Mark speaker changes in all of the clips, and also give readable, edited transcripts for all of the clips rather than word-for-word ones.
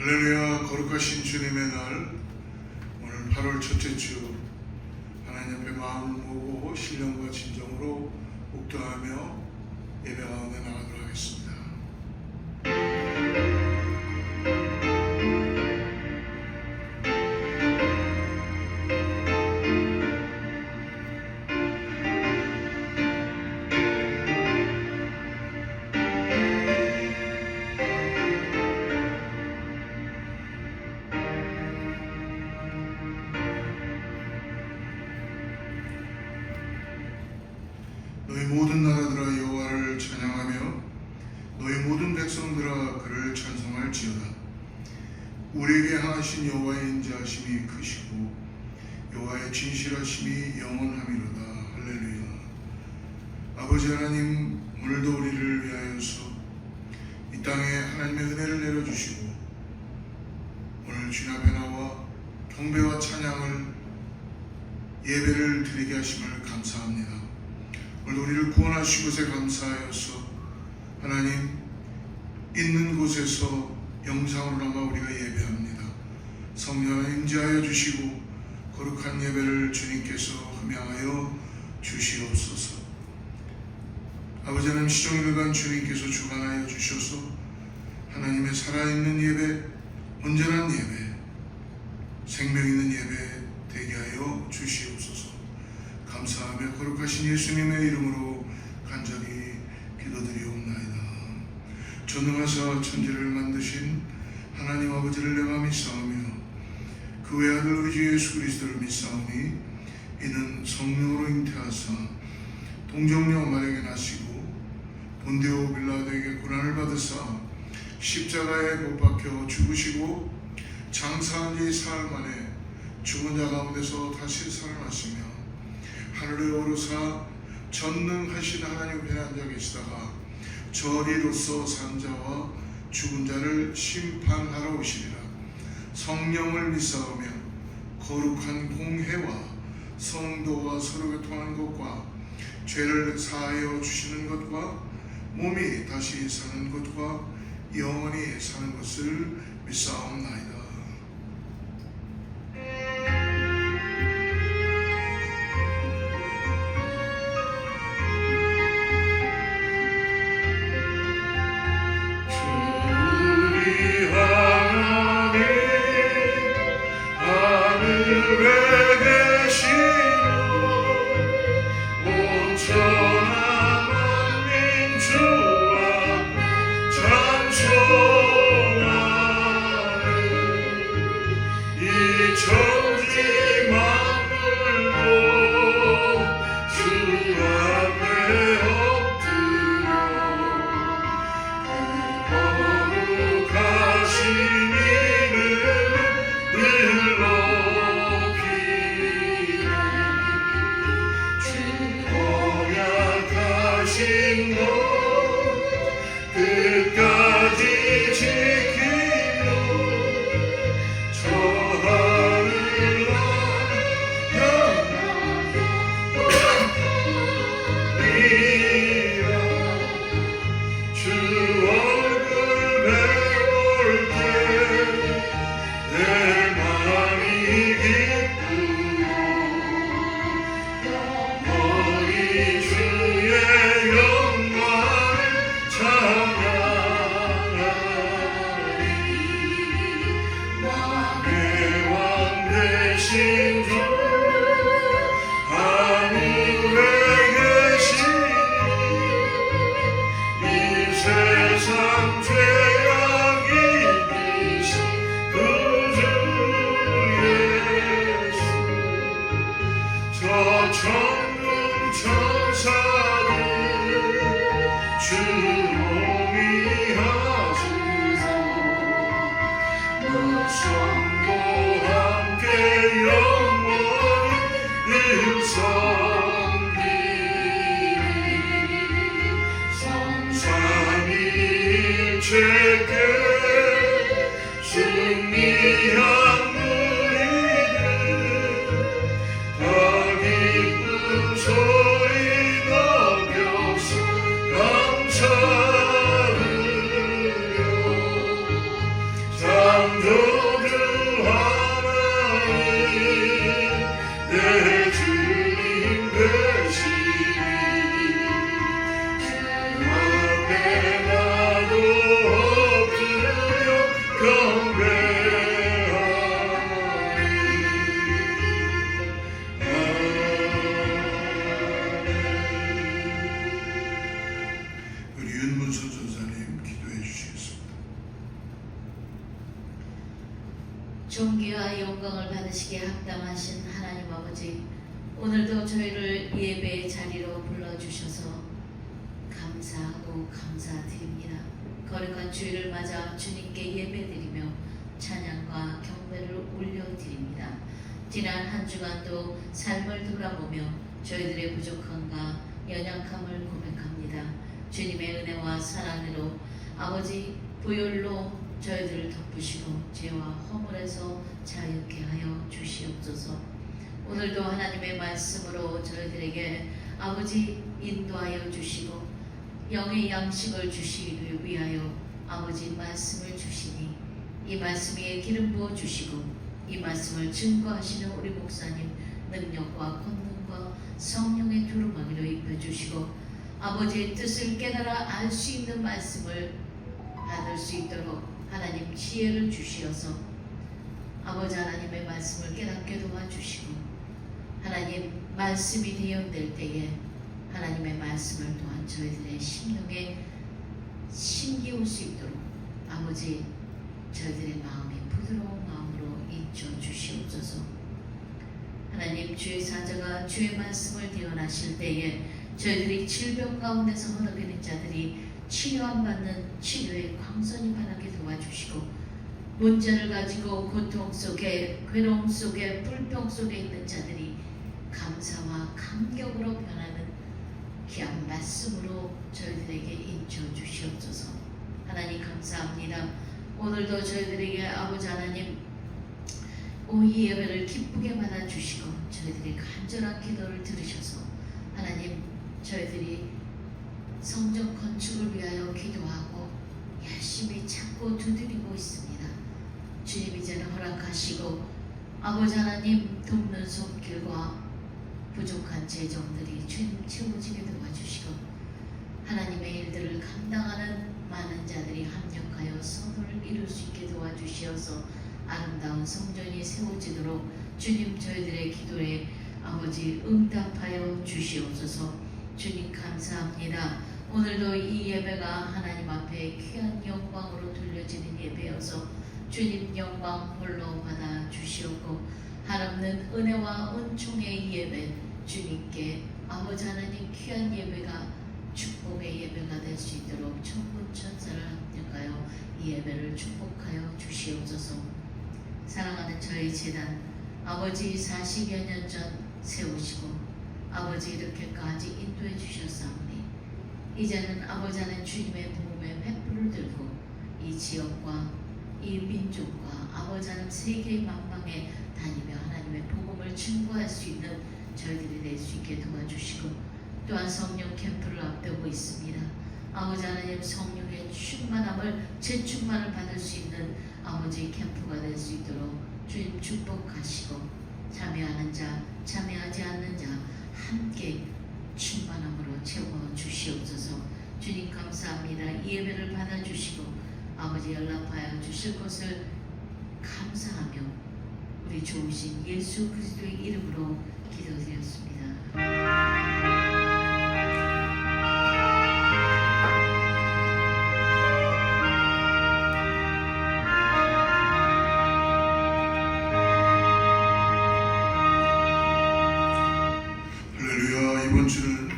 Speaker 1: 할렐루야. 거룩하신 주님의 날, 오늘 8월 첫째 주, 하나님 앞에 마음을 모으고 신령과 진정으로 묵도하며 예배 가운데 나가도록 하겠습니다. 너희 모든 나라들아 여호와를 찬양하며 너희 모든 백성들아 그를 찬송할지어다. 우리에게 하신 여호와의 인자하심이 크시고 여호와의 진실하심이 영원함이로다. 할렐루야. 아버지 하나님, 오늘도 우리를 위하여서 이 땅에 하나님의 은혜를 내려주시고 오늘 주님 앞에 나와 경배와 찬양을 예배를 드리게 하심을 감사합니다. 오늘 우리를 구원하신 것에 감사하여서 하나님 있는 곳에서 영상으로나마 우리가 예배합니다. 성령을 임재하여 주시고 거룩한 예배를 주님께서 함양하여 주시옵소서. 아버지 하나님, 시종일관 주님께서 주관하여 주셔서 하나님의 살아있는 예배, 온전한 예배, 생명 있는 예배 되게 하여 주시옵소서. 감사하며 거룩하신 예수님의 이름으로 간절히 기도드리옵나이다. 전능하사 천지를 만드신 하나님 아버지를 내가 믿사오며 그 외아들 우리 주 예수 그리스도를 믿사오니 이는 성령으로 잉태하사 동정녀 마리아에게 나시고 본디오 빌라도에게 고난을 받으사 십자가에 못 박혀 죽으시고 장사한 지 사흘 만에 죽은 자 가운데서 다시 살아나시며 하늘에 오르사 전능하신 하나님 편에 앉아 계시다가 저리로서 산 자와 죽은 자를 심판하러 오시리라. 성령을 믿사오며 거룩한 공회와 성도와 서로 교통하는 것과 죄를 사하여 주시는 것과 몸이 다시 사는 것과 영원히 사는 것을 믿사옵나이다.
Speaker 2: 존귀와 영광을 받으시기에 합당하신 하나님 아버지, 오늘도 저희를 예배의 자리로 불러주셔서 감사하고 감사드립니다. 거룩한 주일을 맞아 주님께 예배드리며 찬양과 경배를 올려드립니다. 지난 한 주간도 삶을 돌아보며 저희들의 부족함과 연약함을 고백합니다. 주님의 은혜와 사랑으로 아버지 보혈로 저희들을 덮으시고 죄와 허물에서 자유케 하여 주시옵소서. 오늘도 하나님의 말씀으로 저희들에게 아버지 인도하여 주시고 영의 양식을 주시기 위하여 아버지 말씀을 주시니 이 말씀에 기름 부어 주시고 이 말씀을 증거하시는 우리 목사님 능력과 권능과 성령의 두루마기로 입혀주시고 아버지의 뜻을 깨달아 알 수 있는 말씀을 받을 수 있도록 하나님 지혜를 주시어서 아버지 하나님의 말씀을 깨닫게 도와주시고 하나님 말씀이 대연될 때에 하나님의 말씀을 또한 저희들의 심령에 심기울 수 있도록 아버지 저희들의 마음이 부드러운 마음으로 인쳐 주시옵소서. 하나님 주의 사자가 주의 말씀을 대언하실 때에 저희들이 질병 가운데서 허덕이는 자들이 치료함 받는 치료의 광선이 바라게 도와주시고 문제를 가지고 고통 속에 괴로움 속에 불평 속에 있는 자들이 감사와 감격으로 변하는 귀한 말씀으로 저희들에게 인쳐 주시옵소서. 하나님 감사합니다. 오늘도 저희들에게 아버지 하나님 이 예배를 기쁘게 받아주시고 저희들의 간절한 기도를 들으셔서 하나님 저희들이 성전 건축을 위하여 기도하고 열심히 찾고 두드리고 있습니다. 주님 이제는 허락하시고 아버지 하나님 돕는 손길과 부족한 재정들이 주님 채워지게 도와주시고 하나님의 일들을 감당하는 많은 자들이 합력하여 선을 이룰 수 있게 도와주시어서 아름다운 성전이 세워지도록 주님 저희들의 기도에 아버지 응답하여 주시옵소서. 주님 감사합니다. 오늘도 이 예배가 하나님 앞에 귀한 영광으로 돌려지는 예배여서 주님 영광 홀로 받아 주시옵고 한없는 은혜와 은총의 이 예배 주님께 아버지 하나님 귀한 예배가 축복의 예배가 될 수 있도록 천군 천사를 합력하여 이 예배를 축복하여 주시옵소서. 사랑하는 저희 재단 아버지 40여 년 전 세우시고 아버지 이렇게까지 인도해 주셨사오니 이제는 아버지 하나님 주님의 복음의 횃불을 들고 이 지역과 이 민족과 아버지 하나님 세계 만방에 다니며 하나님의 복음을 증거할 수 있는 저희들이 될 수 있게 도와주시고 또한 성령 캠프를 앞두고 있습니다. 아버지 하나님 성령의 충만함을 재충만을 받을 수 있는 아버지 캠프가 될 수 있도록 주님 축복하시고 참여하는 자 참여하지 않는 자 함께 충만함으로 채워주시옵소서. 주님 감사합니다. 이 예배를 받아주시고 아버지 연락하여 주실 것을 감사하며 우리 좋으신 예수 그리스도의 이름으로 기도드렸습니다.
Speaker 1: 할렐루야. 이번 주는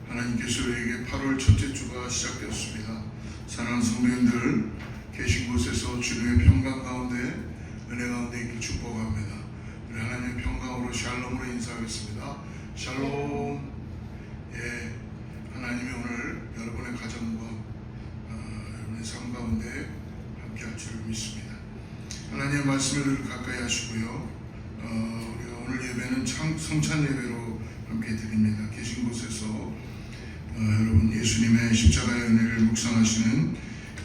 Speaker 1: 하나님께서 우리에게 8월 첫째 주가 시작되었습니다. 사랑하는 성도님들 계신 곳에서 주님의 평강 가운데 은혜 가운데 있길 축복합니다. 우리 하나님의 평강으로 샬롬으로 인사하겠습니다. 샬롬. 예, 하나님이 오늘 여러분의 가정과 여러분의 삶 가운데 함께할 줄을 믿습니다. 하나님의 말씀을 가까이 하시고요. 우리가 오늘 예배는 성찬 예배로 함께 드립니다. 계신 곳에서 여러분 예수님의 십자가의 은혜를 묵상하시는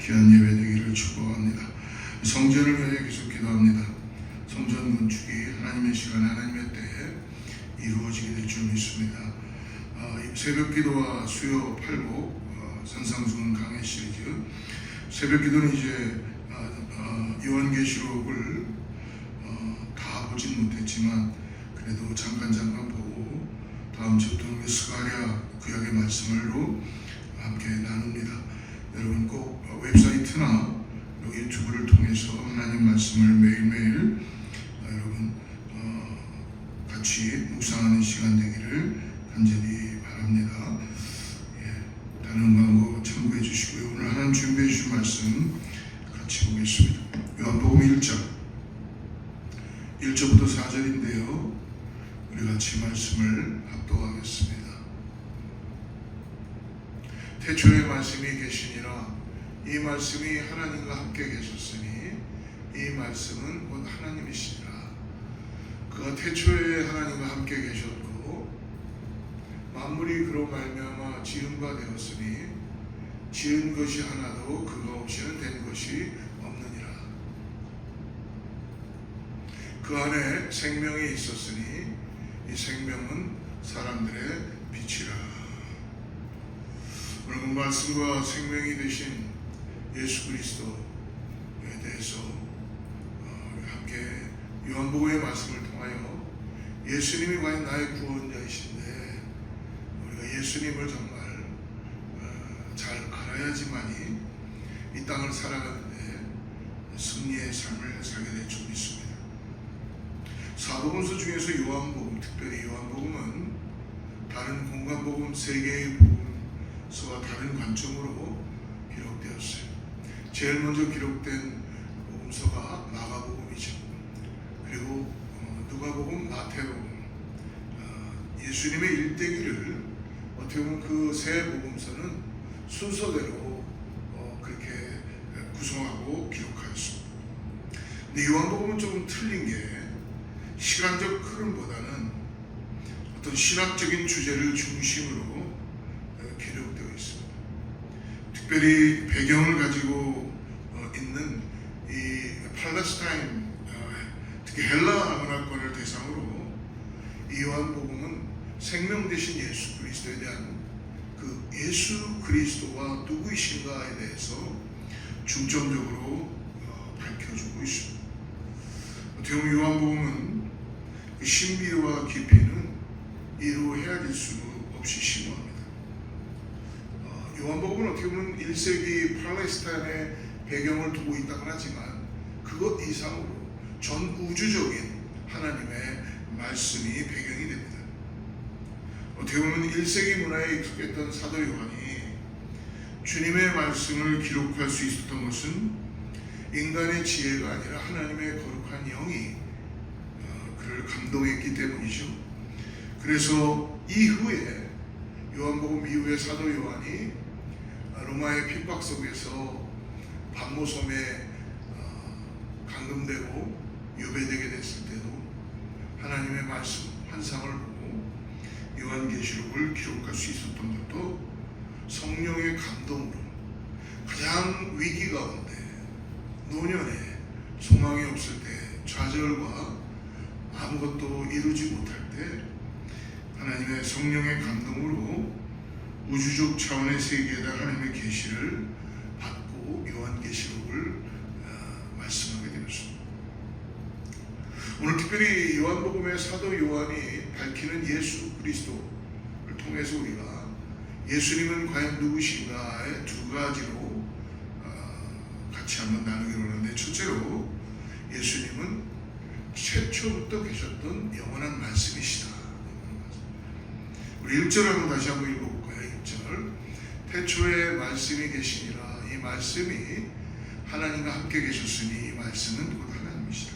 Speaker 1: 귀한 예배 되기를 축복합니다. 성전을 위해 계속 기도합니다. 성전 건축이 하나님의 시간에 하나님의 때에 이루어지게 될 줄 믿습니다. 새벽 기도와 수요 팔복 산상수훈 강해 시리즈 새벽 기도는 이제 요한계시록을 다 보진 못했지만 그래도 잠깐 보고 다음 주부터는 스가랴 구약의 말씀으로 함께 나눕니다. 여러분 꼭 웹사이트나 또 유튜브를 통해서 하나님 말씀을 매일매일 여러분 같이 묵상하는 시간 되기를 간절히 바랍니다. 다른 광고 참고해 주시고요. 오늘 하나님 준비해 주신 말씀 같이 보겠습니다. 요한복음 1절부터 4절인데요. 우리 같이 말씀을 합독하겠습니다. 태초에 말씀이 계시니라. 이 말씀이 하나님과 함께 계셨으니 이 말씀은 곧 하나님이시니라. 그가 태초에 하나님과 함께 계셨고 만물이 그로 말미암아 지은 바 되었으니 지은 것이 하나도 그가 없이는 된 것이 없느니라. 그 안에 생명이 있었으니 이 생명은 사람들의 빛이라. 오늘 말씀과 생명이 되신 예수 그리스도에 대해서 함께 요한복음의 말씀을 통하여 예수님이 과연 나의 구원자이신데 우리가 예수님을 정말 잘 알아야지만이 이 땅을 살아가는데 승리의 삶을 살게 될 줄 믿습니다. 사복음서 중에서 요한복음, 특별히 요한복음은 다른 공관복음 3개의 복음서와 다른 관점으로 기록되었어요. 제일 먼저 기록된 복음서가 마가복음이죠. 그리고 누가복음, 마태복음, 예수님의 일대기를 어떻게 보면 그 세 복음서는 순서대로 그렇게 구성하고 기록하였습니다. 근데 요한복음은 조금 틀린 게 시간적 흐름보다는 어떤 신학적인 주제를 중심으로 기록되어 있습니다. 특별히 배경을 가지고 있는 이 팔레스타인, 특히 헬라 문화권을 대상으로 이 요한복음은 생명 되신 예수 그리스도에 대한 그 예수 그리스도가 누구이신가에 대해서 중점적으로 밝혀주고 있습니다. 어떻게 보면 요한복음은 그 신비와 깊이는 이루 헤아릴 수 없이 심오합니다. 요한복음은 어떻게 보면 1세기 팔레스타인의 배경을 두고 있다고 하지만 그것 이상으로 전 우주적인 하나님의 말씀이 배경이 됩니다. 어떻게 보면 1세기 문화에 익숙했던 사도 요한이 주님의 말씀을 기록할 수 있었던 것은 인간의 지혜가 아니라 하나님의 거룩한 영이 그를 감동했기 때문이죠. 그래서 이후에 요한복음 이후에 사도 요한이 로마의 핍박 속에서 반모섬에 감금되고 유배되게 됐을 때도 하나님의 말씀, 환상을 보고 요한계시록을 기록할 수 있었던 것도 성령의 감동으로 가장 위기 가운데 노년에 소망이 없을 때 좌절과 아무것도 이루지 못할 때 하나님의 성령의 감동으로 우주적 차원의 세계에다 하나님의 계시를 받고 요한계시록을 말씀하게 되었습니다. 오늘 특별히 요한복음의 사도 요한이 밝히는 예수 그리스도를 통해서 우리가 예수님은 과연 누구신가의 두 가지로 같이 한번 나누기로 하는데, 첫째로 예수님은 최초부터 계셨던 영원한 말씀이시다. 우리 1절 한번 다시 한번 읽어볼까요? 1절. 태초에 말씀이 계시니라. 이 말씀이 하나님과 함께 계셨으니 이 말씀은 곧 하나님이시다.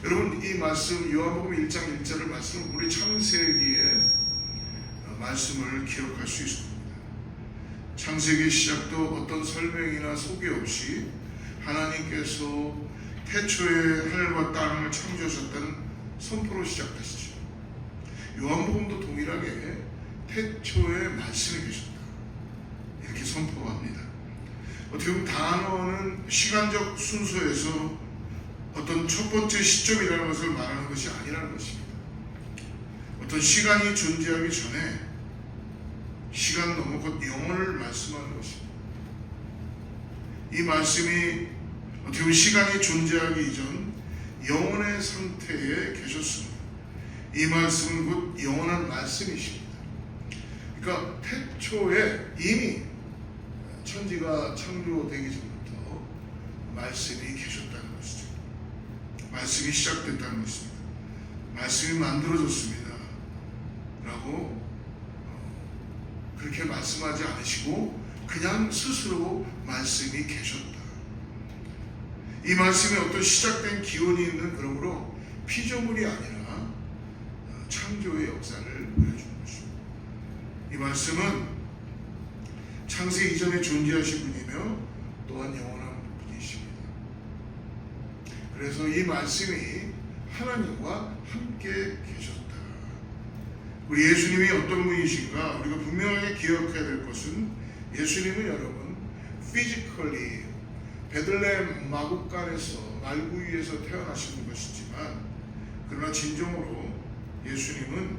Speaker 1: 여러분, 이 말씀 요한복음 1장 1절을 말씀은 우리 창세기의 말씀을 기억할 수 있습니다. 창세기 시작도 어떤 설명이나 소개 없이 하나님께서 태초에 하늘과 땅을 창조하셨다는 선포로 시작하시죠. 요한복음도 동일하게 태초에 말씀이 계셨다 이렇게 선포합니다. 어떻게 보면 단어는 시간적 순서에서 어떤 첫 번째 시점이라는 것을 말하는 것이 아니라는 것입니다. 어떤 시간이 존재하기 전에 시간 넘어 곧 영혼을 말씀하는 것입니다. 이 말씀이 어떻게 보면 시간이 존재하기 이전 영혼의 상태에 계셨습니다. 이 말씀은 곧 영원한 말씀이십니다. 그러니까 태초에 이미 천지가 창조되기 전부터 말씀이 계셨다는 것이죠. 말씀이 시작됐다는 것입니다. 말씀이 만들어졌습니다 라고 그렇게 말씀하지 않으시고 그냥 스스로 말씀이 계셨다. 이 말씀에 어떤 시작된 기원이 있는, 그러므로 피조물이 아니라 창조의 역사를 보여주는 것입니다. 이 말씀은 창세 이전에 존재하신 분이며 또한 영원한 분이십니다. 그래서 이 말씀이 하나님과 함께 계셨다. 우리 예수님이 어떤 분이신가 우리가 분명하게 기억해야 될 것은, 예수님은 여러분 physically 베들레헴 마국간에서 말구유에서 태어나신 것이지만, 그러나 진정으로 예수님은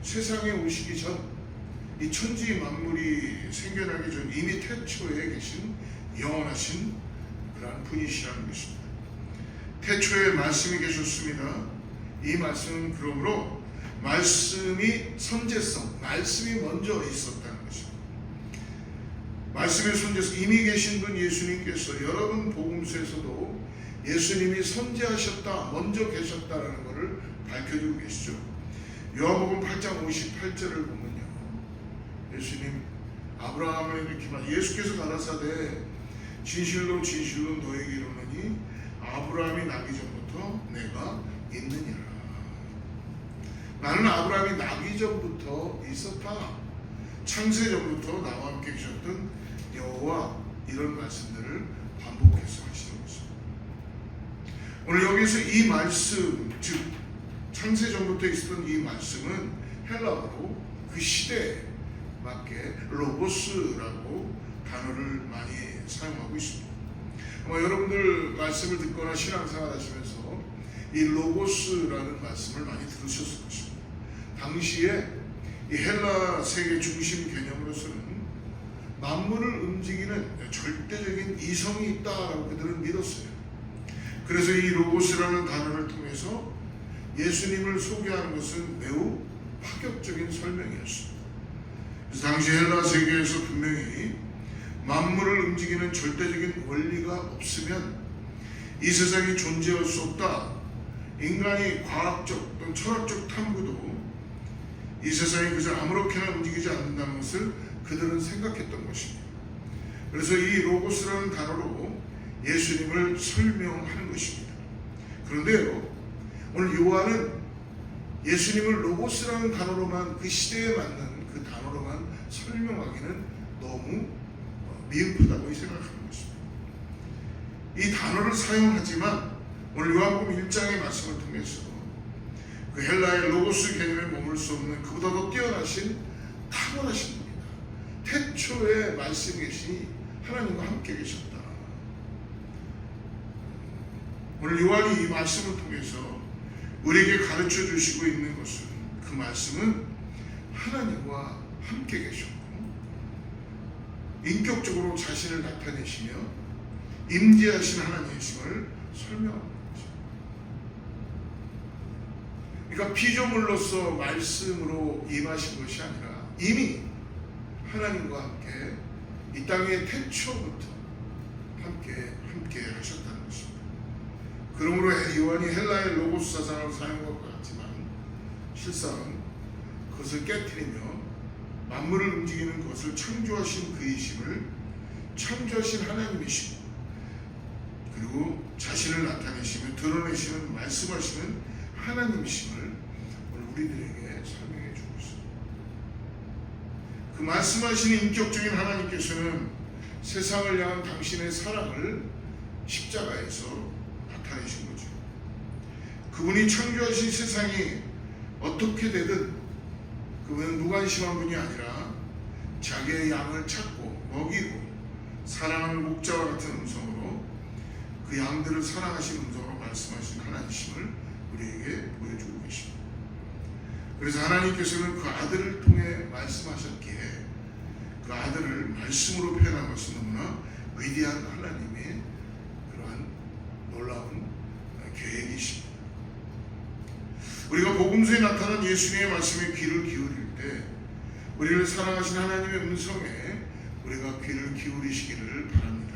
Speaker 1: 세상에 오시기 전, 이 천지 만물이 생겨나기 전 이미 태초에 계신 영원하신 그러한 분이시라는 것입니다. 태초에 말씀이 계셨습니다. 이 말씀은 그러므로 말씀이 선제성, 말씀이 먼저 있었다는 것입니다. 말씀의 선제성, 이미 계신 분 예수님께서 여러분 복음서에서도 예수님이 선제하셨다, 먼저 계셨다라는 것을 밝혀주고 계시죠. 요한복음 8장 58절을 보면요, 예수님 아브라함을 이렇게 예수께서 가라사대 진실로 진실로 너에게 이르노니 아브라함이 나기 전부터 내가 있느니라. 나는 아브라함이 나기 전부터 있었다. 창세 전부터 나와 함께 계셨던 여호와, 이런 말씀들을 반복해서 하시는 것입니다. 오늘 여기서 이 말씀, 즉 창세 전부터 있었던 이 말씀은 헬라어로 그 시대에 맞게 로고스라고 단어를 많이 사용하고 있습니다. 아마 여러분들 말씀을 듣거나 신앙생활 하시면서 이 로고스라는 말씀을 많이 들으셨을 것입니다. 당시에 이 헬라 세계 중심 개념으로서는 만물을 움직이는 절대적인 이성이 있다라고 그들은 믿었어요. 그래서 이 로고스라는 단어를 통해서 예수님을 소개하는 것은 매우 파격적인 설명이었습니다. 그래서 당시 헬라 세계에서 분명히 만물을 움직이는 절대적인 원리가 없으면 이 세상이 존재할 수 없다. 인간이 과학적 또는 철학적 탐구도 이 세상이 그저 아무렇게나 움직이지 않는다는 것을 그들은 생각했던 것입니다. 그래서 이 로고스라는 단어로 예수님을 설명하는 것입니다. 그런데요, 오늘 요한은 예수님을 로고스라는 단어로만, 그 시대에 맞는 그 단어로만 설명하기는 너무 미흡하다고 생각하는 것입니다. 이 단어를 사용하지만 오늘 요한복음 1장의 말씀을 통해서 그 헬라의 로고스 개념에 머물 수 없는 그보다 더 뛰어나신 탁월하신 분이다. 태초에 말씀이 계시니 하나님과 함께 계셨다. 오늘 요한이 이 말씀을 통해서 우리에게 가르쳐 주시고 있는 것은, 그 말씀은 하나님과 함께 계셨고 인격적으로 자신을 나타내시며 임재하신 하나님이심을 설명합니다. 그러니까 피조물로서 말씀으로 임하신 것이 아니라 이미 하나님과 함께 이 땅의 태초부터 함께 하셨다는 것입니다. 그러므로 요한이 헬라의 로고스 사상을 사용한 것 같지만 실상 그것을 깨뜨리며 만물을 움직이는 것을 창조하신 그이심을, 창조하신 하나님이시고 그리고 자신을 나타내시며 드러내시는, 말씀하시는 하나님이심을 오늘 우리들에게 설명해 주고 있습니다. 그 말씀하시는 인격적인 하나님께서는 세상을 향한 당신의 사랑을 십자가에서 나타내신 거죠. 그분이 창조하신 세상이 어떻게 되든 그분은 무관심한 분이 아니라 자기의 양을 찾고 먹이고 사랑하는 목자와 같은 음성으로 그 양들을 사랑하시는 음성으로 말씀하신 하나님이심을 우리에게 보여주고 계십니다. 그래서 하나님께서는 그 아들을 통해 말씀하셨기에 그 아들을 말씀으로 표현한 것은 너무나 위대한 하나님의 그러한 놀라운 계획이십니다. 우리가 복음서에 나타난 예수님의 말씀에 귀를 기울일 때 우리를 사랑하신 하나님의 음성에 우리가 귀를 기울이시기를 바랍니다.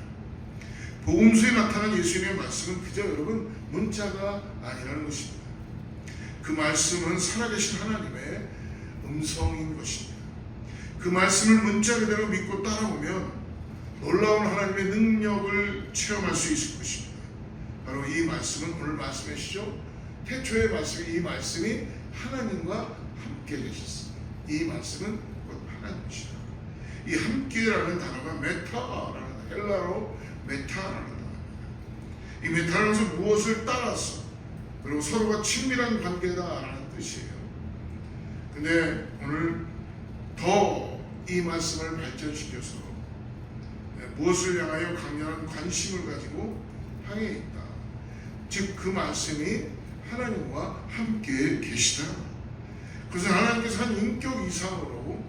Speaker 1: 복음서에 나타난 예수님의 말씀은 그저 여러분 문자가 아니라는 것입니다. 그 말씀은 살아계신 하나님의 음성인 것입니다. 그 말씀을 문자 그대로 믿고 따라오면 놀라운 하나님의 능력을 체험할 수 있을 것입니다. 바로 이 말씀은 오늘 말씀이시죠. 태초의 말씀이 이 말씀이 하나님과 함께 계셨습니다. 이 말씀은 곧 하나님이시다. 이 함께라는 단어가 메타라는 헬라로 메타라는 단어입니다. 이 메타라는 것은 무엇을 따라서 그리고 서로가 친밀한 관계다라는 뜻이에요. 근데 오늘 더 이 말씀을 발전시켜서 무엇을 향하여 강렬한 관심을 가지고 향해 있다. 즉 그 말씀이 하나님과 함께 계시다. 그래서 하나님께서 한 인격 이상으로,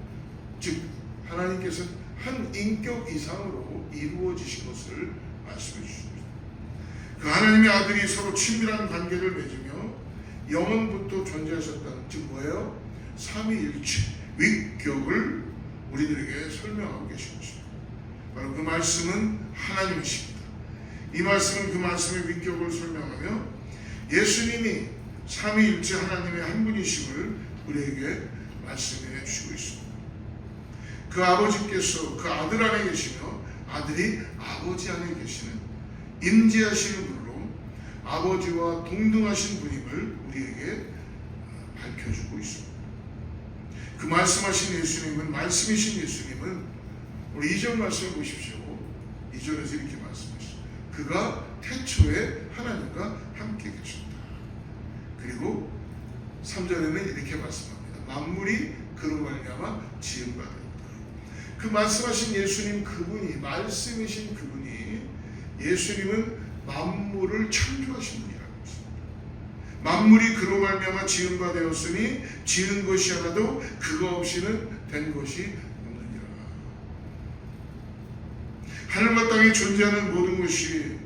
Speaker 1: 즉 하나님께서 한 인격 이상으로 이루어지신 것을 말씀해 주십니다. 그 하나님의 아들이 서로 친밀한 관계를 맺으며 영원부터 존재하셨다는, 즉 뭐예요? 삼위일체 위격을 우리들에게 설명하고 계신 것입니다. 바로 그 말씀은 하나님이십니다. 이 말씀은 그 말씀의 위격을 설명하며 예수님이 삼위일체 하나님의 한 분이심을 우리에게 말씀해 주시고 있습니다. 그 아버지께서 그 아들 안에 계시며 아들이 아버지 안에 계시는 임재하시는 분으로 아버지와 동등하신 분임을 우리에게 밝혀주고 있습니다. 그 말씀하신 예수님은, 말씀이신 예수님은 우리 2절 말씀을 보십시오. 2절에서 이렇게 말씀하시죠. 그가 태초에 하나님과 함께 계셨다. 그리고 3절에는 이렇게 말씀합니다. 만물이 그로 말미암아 지은 바 되었다. 그 말씀하신 예수님, 그분이, 말씀이신 그분이, 예수님은 만물을 창조하신 분이라는 것입니다. 만물이 그로 말미암아 지은 바 되었으니 지은 것이 하나도 그거 없이는 된 것이 없느니라. 하늘과 땅에 존재하는 모든 것이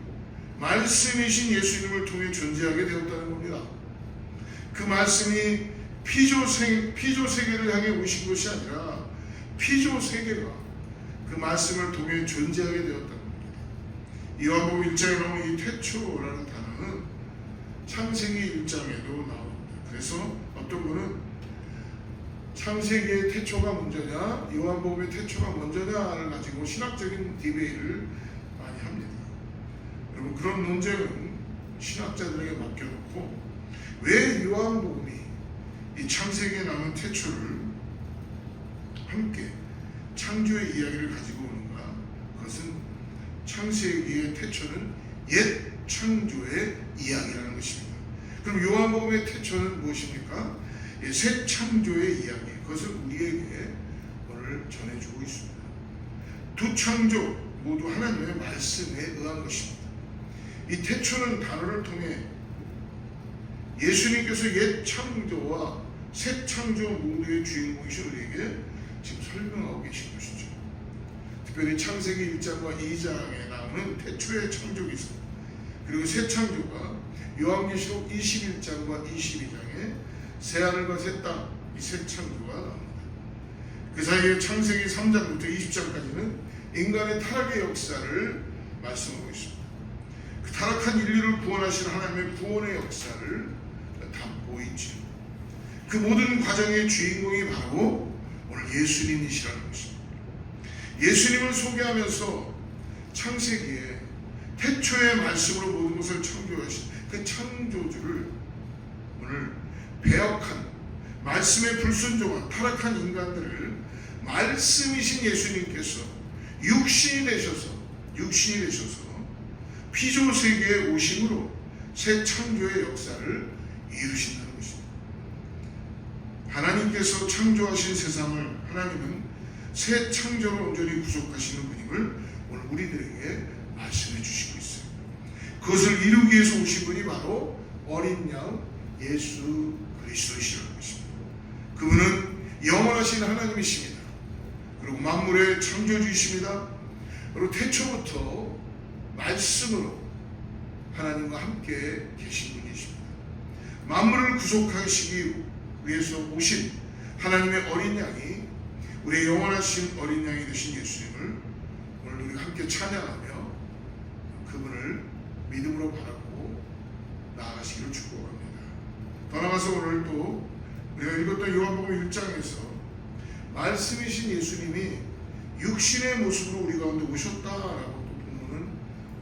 Speaker 1: 말씀이신 예수님을 통해 존재하게 되었다는 겁니다. 그 말씀이 피조 세계를 향해 오신 것이 아니라 피조 세계가 그 말씀을 통해 존재하게 되었다는 겁니다. 요한복음 1장에 나오는 이 태초라는 단어는 창세기 1장에도 나옵니다. 그래서 어떤 분은 창세기의 태초가 먼저냐, 요한복음의 태초가 먼저냐를 가지고 신학적인 디베이트를 많이 합니다. 여러분, 그런 논쟁은 신학자들에게 맡겨놓고 왜 요한복음이 이 창세기에 나오는 태초를 함께 창조의 이야기를 가지고 오는가? 그것은 창세기의 태초는 옛 창조의 이야기라는 것입니다. 그럼 요한복음의 태초는 무엇입니까? 새 창조의 이야기. 그것을 우리에게 오늘 전해주고 있습니다. 두 창조 모두 하나님의 말씀에 의한 것입니다. 이 태초는 단어를 통해 예수님께서 옛 창조와 새 창조 모두의 주인공이신 우리에게 지금 설명하고 계신 것이죠. 특별히 창세기 1장과 2장에 나오는 태초의 창조가 있습니다. 그리고 새 창조가 요한계시록 21장과 22장에 새하늘과 새 땅, 이 새 창조가 나옵니다. 그 사이에 창세기 3장부터 20장까지는 인간의 타락의 역사를 말씀하고 있습니다. 그 타락한 인류를 구원하시는 하나님의 구원의 역사를 담고 있죠. 그 모든 과정의 주인공이 바로 오늘 예수님이시라는 것입니다. 예수님을 소개하면서 창세기에 태초의 말씀으로 모든 것을 창조하신 그 창조주를 오늘 배역한 말씀에 불순종한 타락한 인간들을 말씀이신 예수님께서 육신이 되셔서 피조 세계에 오심으로 새 창조의 역사를 이루신다는 것입니다. 하나님께서 창조하신 세상을 하나님은 새 창조로 온전히 구속하시는 분임을 오늘 우리들에게 말씀해 주시고 있어요. 그것을 이루기 위해서 오신 분이 바로 어린 양 예수 그리스도이시라는 것입니다. 그분은 영원하신 하나님이십니다. 그리고 만물의 창조주이십니다. 그리고 태초부터 말씀으로 하나님과 함께 계신 분이십니다. 만물을 구속하시기 위해서 오신 하나님의 어린 양이, 우리의 영원하신 어린 양이 되신 예수님을 오늘 우리가 함께 찬양하며 그분을 믿음으로 바라보고 나아가시기를 축복합니다. 더 나아가서 오늘 또 우리가 읽었던 요한복음 1장에서 말씀이신 예수님이 육신의 모습으로 우리 가운데 오셨다라고 또 본문은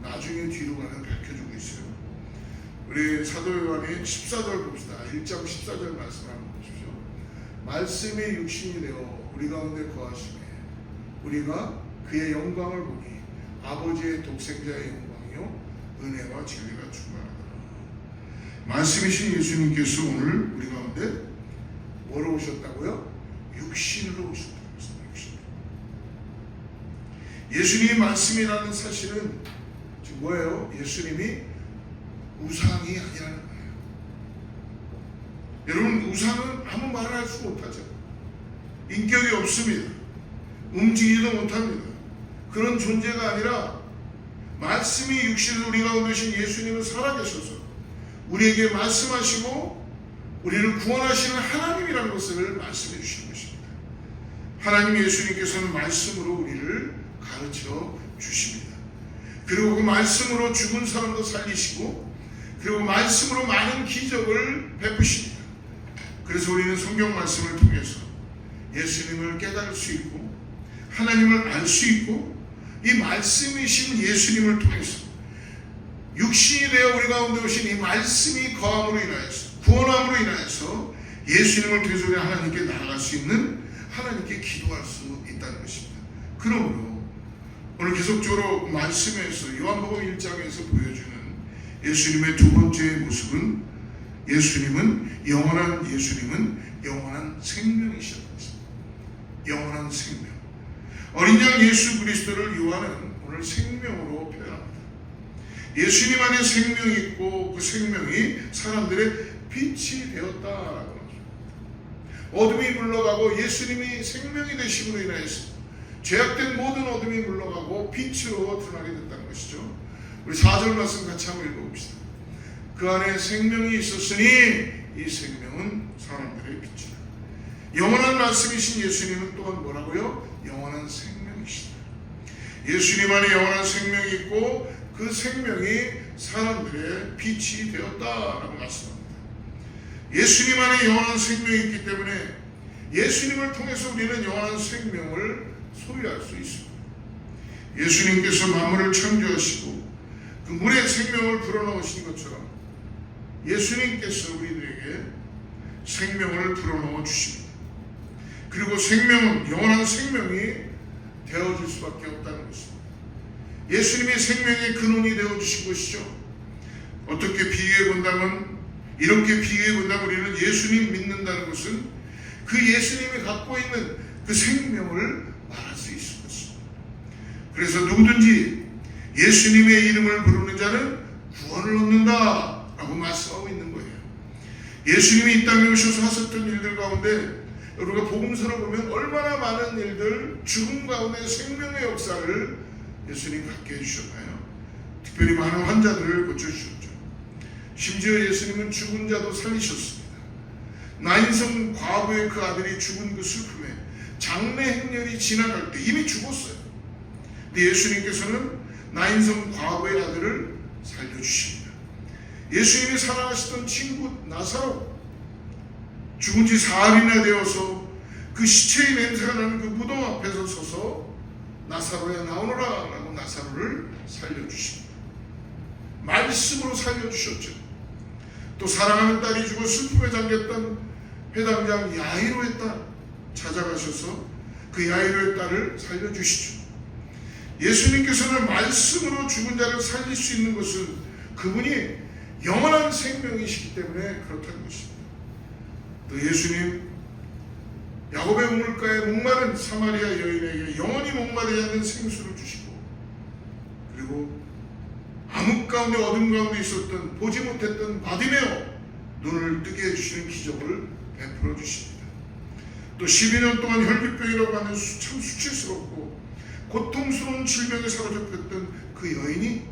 Speaker 1: 나중에 뒤로 가는 밝혀주고 있어요. 우리 사도 요한의 14절 봅시다. 1장 14절 말씀을 한번 보십시오. 말씀이 육신이 되어 우리 가운데 거하시매 우리가 그의 영광을 보니 아버지의 독생자의 영광이요 은혜와 진리가 충만하다. 말씀이신 예수님께서 오늘 우리 가운데 뭐로 오셨다고요? 육신으로 오셨다고 했습니다. 예수님이 말씀이라는 사실은 지금 뭐예요? 예수님이 우상이 아니라는 거예요. 여러분, 우상은 아무 말을 할 수 못하죠. 인격이 없습니다. 움직이지도 못합니다. 그런 존재가 아니라 말씀이 육신으로 우리 가운데 오신 예수님은 살아계셔서 우리에게 말씀하시고 우리를 구원하시는 하나님이라는 것을 말씀해 주시는 것입니다. 하나님 예수님께서는 말씀으로 우리를 가르쳐 주십니다. 그리고 그 말씀으로 죽은 사람도 살리시고 그리고 말씀으로 많은 기적을 베푸십니다. 그래서 우리는 성경 말씀을 통해서 예수님을 깨달을 수 있고 하나님을 알 수 있고 이 말씀이신 예수님을 통해서 육신이 되어 우리 가운데 오신 이 말씀이 거함으로 인하여서 구원함으로 인하여서 예수님을 통해서 우리 하나님께 나아갈 수 있는 하나님께 기도할 수 있다는 것입니다. 그러므로 오늘 계속적으로 말씀에서 요한복음 1장에서 보여주는 예수님의 두 번째 모습은 예수님은 영원한 생명이셨다는 것입니다. 영원한 생명. 어린 양 예수 그리스도를 요한은 오늘 생명으로 표현합니다. 예수님 안에 생명이 있고 그 생명이 사람들의 빛이 되었다라고 하죠. 어둠이 물러가고 예수님이 생명이 되심으로 인하여서 죄악된 모든 어둠이 물러가고 빛으로 드러나게 됐다는 것이죠. 우리 4절 말씀 같이 한번 읽어봅시다. 그 안에 생명이 있었으니 이 생명은 사람들의 빛이다. 영원한 말씀이신 예수님은 또한 뭐라고요? 영원한 생명이시다. 예수님 안에 영원한 생명이 있고 그 생명이 사람들의 빛이 되었다라고 말씀합니다. 예수님 안에 영원한 생명이 있기 때문에 예수님을 통해서 우리는 영원한 생명을 소유할 수 있습니다. 예수님께서 만물을 창조하시고 그 물에 생명을 불어넣으신 것처럼 예수님께서 우리들에게 생명을 불어넣어 주십니다. 그리고 생명은 영원한 생명이 되어질 수밖에 없다는 것입니다. 예수님이 생명의 근원이 되어주신 것이죠. 어떻게 비유해 본다면 이렇게 비유해 본다면 우리는 예수님 믿는다는 것은 그 예수님이 갖고 있는 그 생명을 말할 수 있을 것입니다. 그래서 누구든지 예수님의 이름을 부르는 자는 구원을 얻는다라고 말씀하고 있는 거예요. 예수님이 이 땅에 오셔서 하셨던 일들 가운데 우리가 복음서를 보면 얼마나 많은 일들, 죽음 가운데 생명의 역사를 예수님 갖게 해주셨나요? 특별히 많은 환자들을 고쳐주셨죠. 심지어 예수님은 죽은 자도 살리셨습니다. 나인성 과부의 그 아들이 죽은 그 슬픔에 장례 행렬이 지나갈 때 이미 죽었어요. 근데 예수님께서는 나인성 과부의 아들을 살려주십니다. 예수님이 사랑하시던 친구 나사로 죽은 지 사흘이나 되어서 그 시체의 냄새가 나는 그 무덤 앞에서 서서 나사로야 나오너라 라고 나사로를 살려주십니다. 말씀으로 살려주셨죠. 또 사랑하는 딸이 죽어 슬픔에 잠겼던 회당장 야이로의 딸 찾아가셔서 그 야이로의 딸을 살려주시죠. 예수님께서는 말씀으로 죽은 자를 살릴 수 있는 것은 그분이 영원한 생명이시기 때문에 그렇다는 것입니다. 또 예수님 야곱의 우물가에 목마른 사마리아 여인에게 영원히 목마르지 않는 생수를 주시고 그리고 암흑 가운데 어둠 가운데 있었던 보지 못했던 바디메오 눈을 뜨게 해주시는 기적을 베풀어 주십니다. 또 12년 동안 혈기병이라고 하는 참 수치스럽고 고통스러운 질병에 사로잡혔던 그 여인이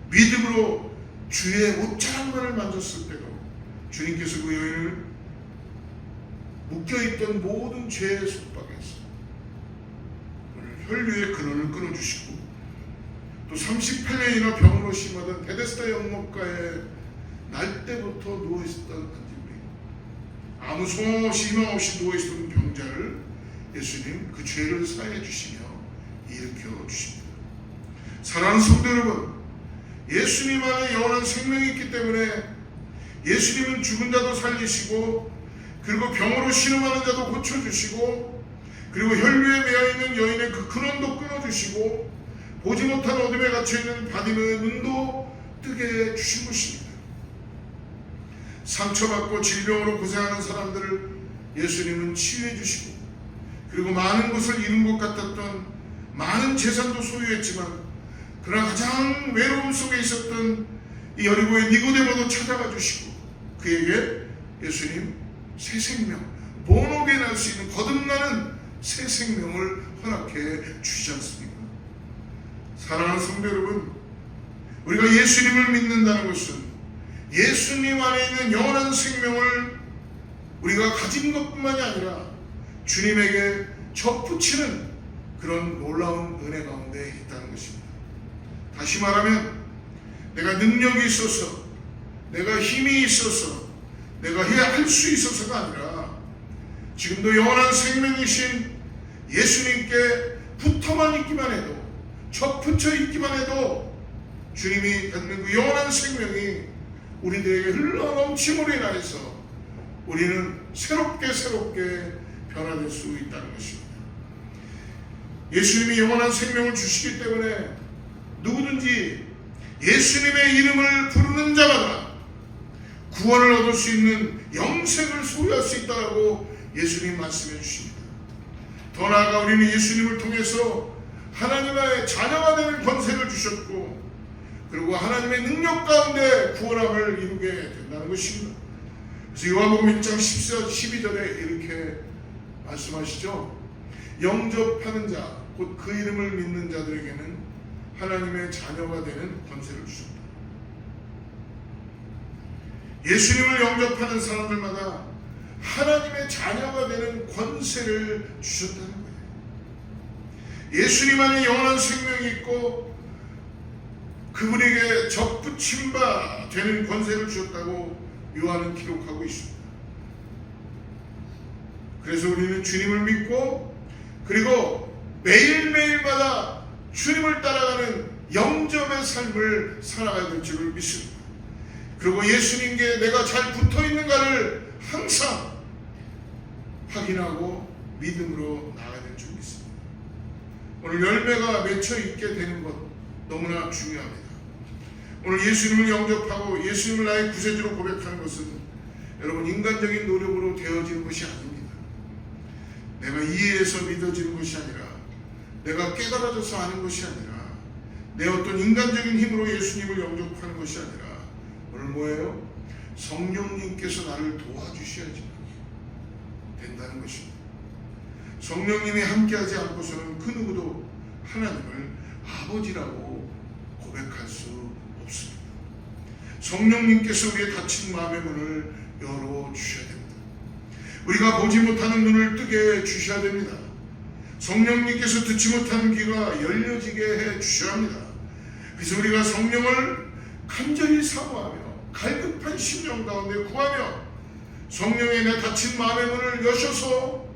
Speaker 1: 믿음으로 주의 옷자락만을 만졌을 때도 주님께서 그 여인을 묶여있던 모든 죄의 속박에서 혈류의 근원을 끊어주시고 또 38년이나 병으로 심하던 베데스다 연못가에 날 때부터 누워있었던 간증이, 아무 소망 없이 희망 없이 누워있었던 병자를 예수님 그 죄를 사해 주시며 일으켜 주십니다. 사랑하는 성도 여러분, 예수님 안에 영원한 생명이 있기 때문에 예수님은 죽은 자도 살리시고, 그리고 병으로 신음하는 자도 고쳐주시고, 그리고 혈류에 매여있는 여인의 그 근원도 끊어주시고, 보지 못한 어둠에 갇혀있는 바디의 눈도 뜨게 해주신 것입니다. 상처받고 질병으로 고생하는 사람들을 예수님은 치유해 주시고, 그리고 많은 것을 잃은 것 같았던, 많은 재산도 소유했지만 그러나 가장 외로움 속에 있었던 이 여리고의 니고데모도 찾아가 주시고, 그에게 예수님 새 생명, 본오게 날 수 있는 거듭나는 새 생명을 허락해 주시지 않습니까? 사랑하는 성도 여러분, 우리가 예수님을 믿는다는 것은 예수님 안에 있는 영원한 생명을 우리가 가진 것뿐만이 아니라 주님에게 접붙이는 그런 놀라운 은혜 가운데 있다는 것입니다. 다시 말하면 내가 능력이 있어서, 내가 힘이 있어서, 내가 해야 할 수 있어서가 아니라 지금도 영원한 생명이신 예수님께 붙어만 있기만 해도, 접붙여 있기만 해도 주님이 갖는 그 영원한 생명이 우리들에게 흘러넘침으로 인하여서 우리는 새롭게 변화될 수 있다는 것입니다. 예수님이 영원한 생명을 주시기 때문에 누구든지 예수님의 이름을 부르는 자마다 구원을 얻을 수 있는 영생을 소유할 수 있다고 예수님 말씀해 주십니다. 더 나아가 우리는 예수님을 통해서 하나님의 자녀가 되는 권세를 주셨고, 그리고 하나님의 능력 가운데 구원함을 이루게 된다는 것입니다. 그래서 요한복음 1장 12절에 이렇게 말씀하시죠. 영접하는 자, 곧 그 이름을 믿는 자들에게는 하나님의 자녀가 되는 권세를 주셨다. 예수님을 영접하는 사람들마다 하나님의 자녀가 되는 권세를 주셨다는 거예요. 예수님 안에 영원한 생명이 있고 그분에게 접붙임 바 되는 권세를 주셨다고 요한은 기록하고 있습니다. 그래서 우리는 주님을 믿고, 그리고 매일매일마다 주님을 따라가는 영접의 삶을 살아가야 될 줄을 믿습니다. 그리고 예수님께 내가 잘 붙어있는가를 항상 확인하고 믿음으로 나아가야 될 줄 믿습니다. 오늘 열매가 맺혀 있게 되는 것 너무나 중요합니다. 오늘 예수님을 영접하고 예수님을 나의 구세주로 고백하는 것은 여러분 인간적인 노력으로 되어지는 것이 아닙니다. 내가 이해해서 믿어지는 것이 아니라, 내가 깨달아져서 아는 것이 아니라, 내 어떤 인간적인 힘으로 예수님을 영접하는 것이 아니라, 오늘 뭐예요? 성령님께서 나를 도와주셔야지 된다는 것입니다. 성령님이 함께하지 않고서는 그 누구도 하나님을 아버지라고 고백할 수 없습니다. 성령님께서 우리의 닫힌 마음의 문을 열어주셔야 됩니다. 우리가 보지 못하는 눈을 뜨게 해주셔야 됩니다. 성령님께서 듣지 못하는 귀가 열려지게 해주셔야 합니다. 그래서 우리가 성령을 간절히 사모하며 갈급한 심령 가운데 구하며, 성령의 내 닫힌 마음의 문을 여셔서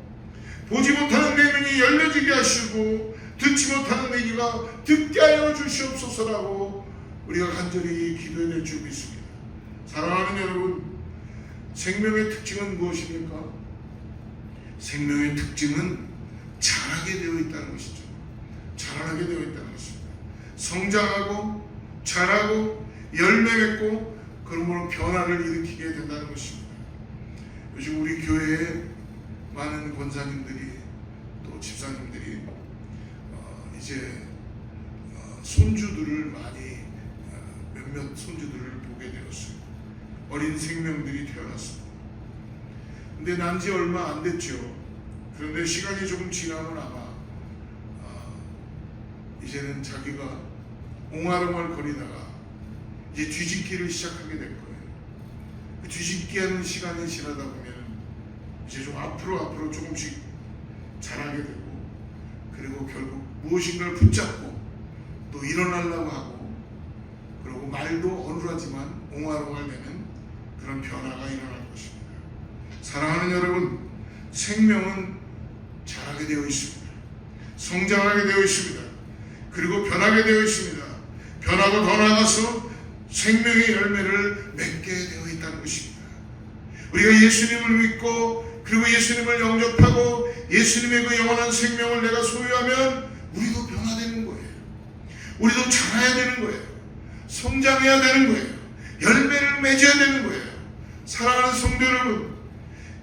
Speaker 1: 보지 못하는 내 눈이 열려지게 하시고 듣지 못하는 내 귀가 듣게 하여 주시옵소서라고 우리가 간절히 기도해야 될 줄 믿습니다. 사랑하는 여러분, 생명의 특징은 무엇입니까? 생명의 특징은 자라게 되어 있다는 것이죠. 자라게 되어 있다는 것입니다. 성장하고 자라고 열매 맺고 그러므로 변화를 일으키게 된다는 것입니다. 요즘 우리 교회에 많은 권사님들이 또 집사님들이 이제 손주들을 많이 몇몇 손주들을 보게 되었어요. 어린 생명들이 태어났습니다. 근데 난 지 얼마 안 됐죠. 그런데 시간이 조금 지나면 아마 이제는 자기가 옹알옹알 거리다가 이제 뒤집기를 시작하게 될 거예요. 그 뒤집기하는 시간이 지나다 보면 이제 좀 앞으로 조금씩 자라게 되고, 그리고 결국 무엇인가를 붙잡고 또 일어나려고 하고, 그리고 말도 어눌하지만 옹알옹알되는 그런 변화가 일어날 것입니다. 사랑하는 여러분, 생명은 자라게 되어 있습니다. 성장하게 되어 있습니다. 그리고 변하게 되어 있습니다. 변하고 더 나아가서 생명의 열매를 맺게 되어 있다는 것입니다. 우리가 예수님을 믿고 그리고 예수님을 영접하고 예수님의 그 영원한 생명을 내가 소유하면 우리도 변화되는 거예요. 우리도 자라야 되는 거예요. 성장해야 되는 거예요. 열매를 맺어야 되는 거예요. 사랑하는 성도 여러분,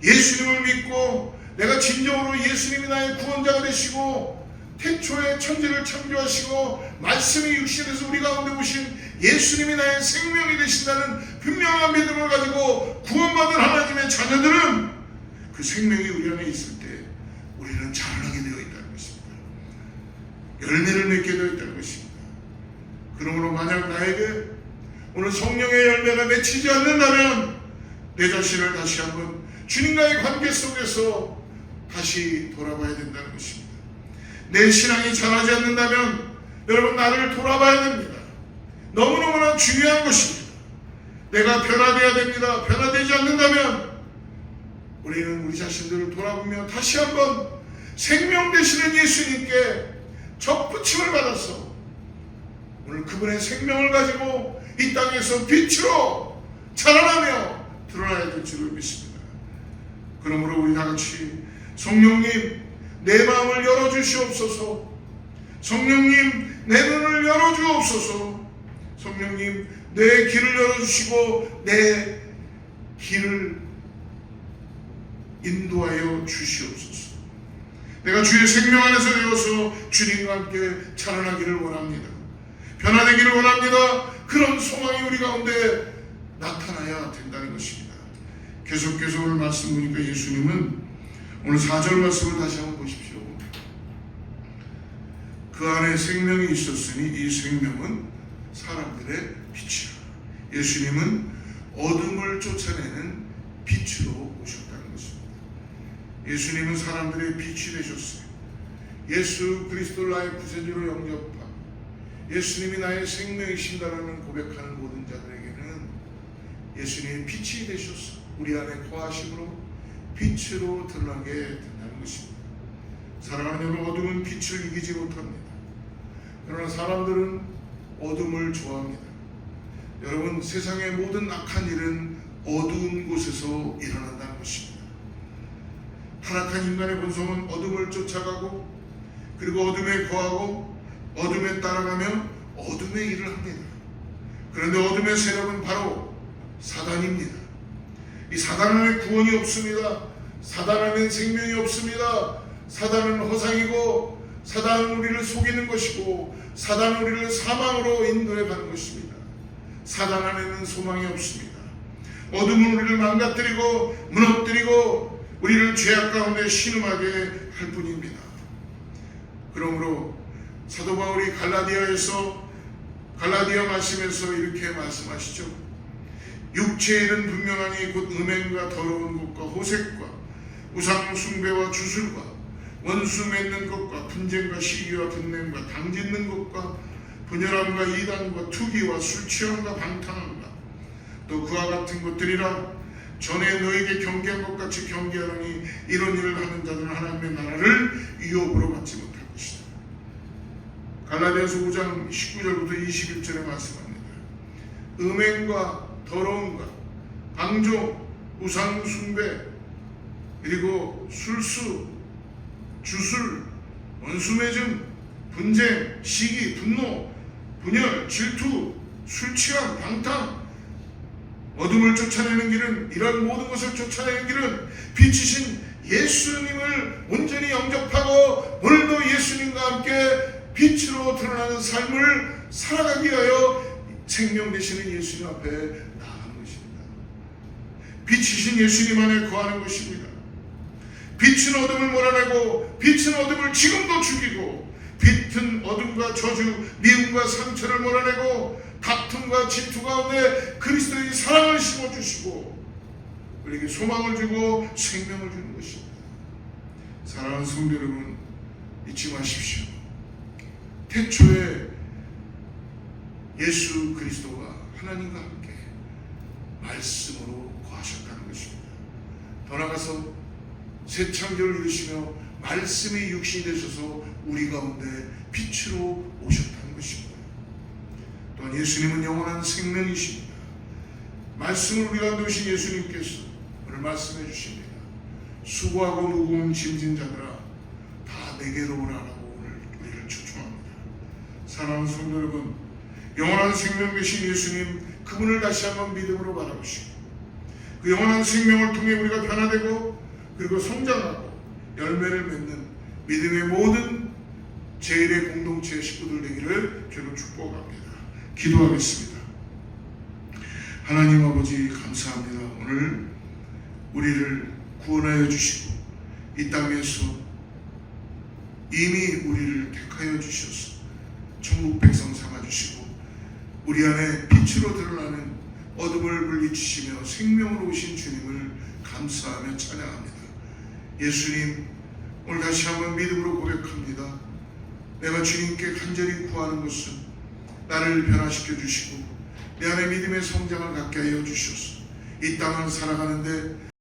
Speaker 1: 예수님을 믿고 내가 진정으로 예수님이 나의 구원자가 되시고 태초에 천지를 창조하시고 말씀이 육신에서 우리 가운데 오신 예수님이 나의 생명이 되신다는 분명한 믿음을 가지고 구원받은 하나님의 자녀들은 그 생명이 우리 안에 있을 때 우리는 자라나게 되어 있다는 것입니다. 열매를 맺게 되어 있다는 것입니다. 그러므로 만약 나에게 오늘 성령의 열매가 맺히지 않는다면 내 자신을 다시 한번 주님과의 관계 속에서 다시 돌아봐야 된다는 것입니다. 내 신앙이 자라지 않는다면 여러분, 나를 돌아봐야 됩니다. 너무너무나 중요한 것입니다. 내가 변화되어야 됩니다. 변화되지 않는다면 우리는 우리 자신들을 돌아보며 다시 한번 생명 되시는 예수님께 접붙임을 받아서 오늘 그분의 생명을 가지고 이 땅에서 빛으로 자라나며 드러나야 될 줄을 믿습니다. 그러므로 우리 다같이 성령님, 내 마음을 열어주시옵소서. 성령님, 내 눈을 열어주옵소서. 성령님, 내 길을 열어주시고 내 길을 인도하여 주시옵소서. 내가 주의 생명 안에서 되어서 주님과 함께 자라나기를 원합니다. 변화되기를 원합니다. 그런 소망이 우리 가운데 나타나야 된다는 것입니다. 계속해서 오늘 말씀 보니까 예수님은 오늘 4절 말씀을 다시 한번 보십시오. 그 안에 생명이 있었으니 이 생명은 사람들의 빛이라. 예수님은 어둠을 쫓아내는 빛으로 오셨다는 것입니다. 예수님은 사람들의 빛이 되셨어요. 예수 그리스도를 나의 구세주로 영접하고 예수님이 나의 생명이신다라는 고백하는 모든 자들에게는 예수님의 빛이 되셨어요. 우리 안에 거하심으로 빛으로 드러나게 된다는 것입니다. 사랑하는 여러분, 어둠은 빛을 이기지 못합니다. 그러나 사람들은 어둠을 좋아합니다. 여러분, 세상의 모든 악한 일은 어두운 곳에서 일어난다는 것입니다. 타락한 인간의 본성은 어둠을 쫓아가고 그리고 어둠에 거하고 어둠에 따라가며 어둠의 일을 합니다. 그런데 어둠의 세력은 바로 사단입니다. 이 사단 안에 구원이 없습니다. 사단 안에 생명이 없습니다. 사단은 허상이고 사단은 우리를 속이는 것이고 사단은 우리를 사망으로 인도해 가는 것입니다. 사단 안에는 소망이 없습니다. 어둠은 우리를 망가뜨리고 무너뜨리고 우리를 죄악 가운데 신음하게 할 뿐입니다. 그러므로 사도 바울이 갈라디아 말씀에서 이렇게 말씀하시죠. 육체의 일은 분명하니 곧 음행과 더러운 것과 호색과 우상 숭배와 주술과 원수 맺는 것과 분쟁과 시기와 분냄과 당짓는 것과 분열함과 이단과 투기와 술취함과 방탕함과 또 그와 같은 것들이라. 전에 너에게 경계한 것 같이 경계하노니 이런 일을 하는 자들은 하나님의 나라를 유업으로 받지 못할 것이다. 갈라디아서 5장 19절부터 21절에 말씀합니다. 음행과 더러움과 방종, 우상 숭배, 그리고 술수, 주술, 원수매증, 분쟁, 시기, 분노, 분열, 질투, 술취함, 방탕, 어둠을 쫓아내는 길은, 이런 모든 것을 쫓아내는 길은 빛이신 예수님을 온전히 영접하고 오늘도 예수님과 함께 빛으로 드러나는 삶을 살아가기 위하여 생명 되시는 예수님 앞에 나아가는 것입니다. 빛이신 예수님 안에 거하는 것입니다. 빛은 어둠을 몰아내고 빛은 어둠을 지금도 죽이고 빛은 어둠과 저주, 미움과 상처를 몰아내고 다툼과 질투 가운데 그리스도의 사랑을 심어주시고 우리에게 소망을 주고 생명을 주는 것입니다. 사랑하는 성도 여러분, 잊지 마십시오. 태초에 예수 그리스도가 하나님과 함께 말씀으로 거하셨다는 것입니다. 더 나아가서 새 창조를 이루시며 말씀이 육신이 되셔서 우리 가운데 빛으로 오셨다는 것입니다. 또한 예수님은 영원한 생명이십니다. 말씀을 우리 가운데 오신 예수님께서 오늘 말씀해 주십니다. 수고하고 무거운 짐진 자들아 다 내게로 오라라고 오늘 우리를 초청합니다. 사랑하는 성도 여러분, 영원한 생명 되신 예수님 그분을 다시 한번 믿음으로 바라보시고 그 영원한 생명을 통해 우리가 변화되고 그리고 성장하고 열매를 맺는 믿음의 모든 제1의 공동체 식구들 되기를 주로 축복합니다. 기도하겠습니다. 하나님 아버지 감사합니다. 오늘 우리를 구원하여 주시고 이 땅에서 이미 우리를 택하여 주셔서 천국 백성 삼아주시고 우리 안에 빛으로 드러나는 어둠을 물리치시며 생명으로 오신 주님을 감사하며 찬양합니다. 예수님, 오늘 다시 한번 믿음으로 고백합니다. 내가 주님께 간절히 구하는 것은 나를 변화시켜 주시고 내 안에 믿음의 성장을 갖게 하여 주셔서 이 땅을 살아가는데